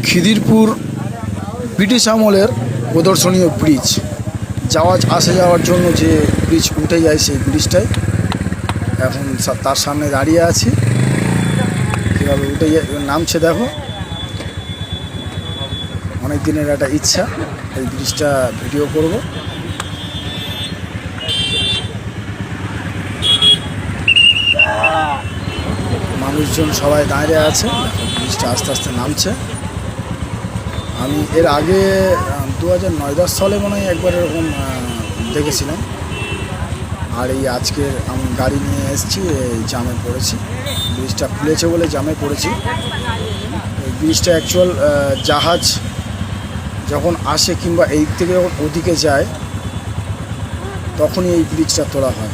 Khidirpur British আমলের প্রদর্শনীয় bridge, আসা যাওয়ার জন্য যে ব্রিজ উঠে যায় সেই ব্রিজটাই এখন তার সামনে দাঁড়িয়ে আছি। কীভাবে উঠে নামছে দেখো, অনেক দিনের একটা ইচ্ছা এই ব্রিজটা ভিডিও করব। মানুষজন সবাই দাঁড়িয়ে আছে, ব্রিজটা আস্তে আস্তে নামছে। আমি এর আগে 2009-10 সালে মনে হয় একবার এরকম দেখেছিলাম। আর এই আজকে আমি গাড়ি নিয়ে এসেছি, এই জামে পড়েছি। ব্রিজটা খুলেছে বলে জামে পড়েছি। এই ব্রিজটা অ্যাকচুয়াল জাহাজ যখন আসে কিংবা এই থেকে যখন ওদিকে যায় তখনই এই ব্রিজটা তোলা হয়।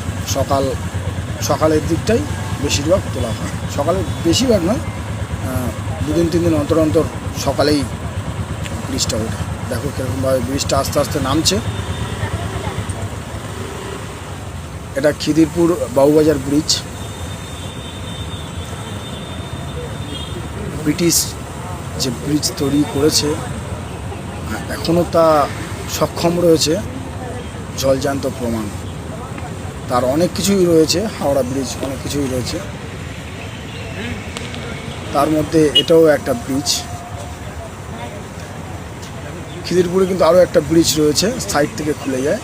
সকালের দিকটাই বেশিরভাগ তোলা হয়। সকালে বেশিরভাগ নয়, 2-3 দিন অন্তর অন্তর সকালেই ব্রিজটা ওঠে। দেখো কীরকমভাবে ব্রিজটা আস্তে আস্তে নামছে। এটা খিদিরপুর বাবুবাজার ব্রিজ। ব্রিটিশ যে ব্রিজ তৈরি করেছে এখনও তা সক্ষম রয়েছে, জলজান্ত প্রমাণ। তার অনেক কিছুই রয়েছে, হাওড়া ব্রিজ অনেক কিছুই রয়েছে, তার মধ্যে এটাও একটা ব্রিজ। খিদিরপুরে কিন্তু আরও একটা ব্রিজ রয়েছে, সাইড থেকে খুলে যায়।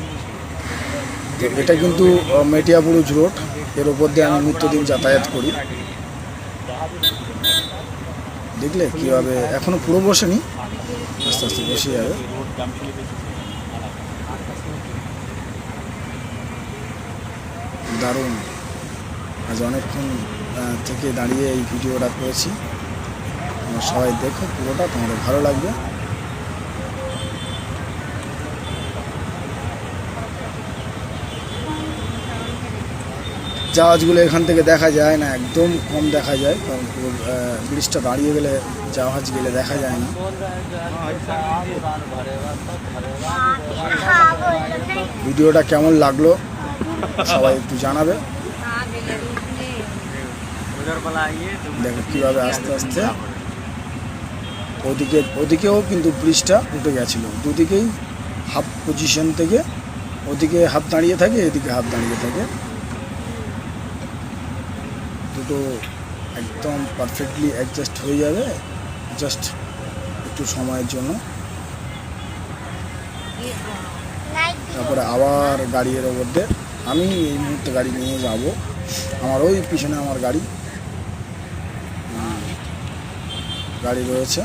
এটা কিন্তু মেটিয়াবুরুজ রোড, এর ওপর দিয়ে আমি নিত্যদিন যাতায়াত করি। দেখলে কীভাবে এখনও পুরো বসেনি, আস্তে আস্তে বসে যাবে। দারুণ, আজ অনেকক্ষণ থেকে দাঁড়িয়ে এই ভিডিওটা করেছি। সবাই দেখো পুরোটা, তোমাদের ভালো লাগবে। জাহাজগুলো এখান থেকে দেখা যায় না, একদম কম দেখা যায়, কারণ পুরো ব্রিজটা দাঁড়িয়ে গেলে জাহাজ গেলে দেখা যায় না। ভিডিওটা কেমন লাগলো সবাই একটু জানাবে। দেখো কীভাবে আস্তে আস্তে ওদিকেও কিন্তু ব্রিজটা উঠে গেছিলো। দুদিকেই হাফ পজিশন থেকে, ওদিকে হাফ দাঁড়িয়ে থাকে, এদিকে হাফ দাঁড়িয়ে থাকে। দুটো একদম পারফেক্টলি অ্যাডজাস্ট হয়ে যাবে, জাস্ট একটু সময়ের জন্য। তারপরে আবার গাড়ির ওপর দিয়ে আমি এই মুহূর্তে গাড়ি নিয়ে যাব। আমার ওই পিছনে আমার গাড়ি রয়েছে।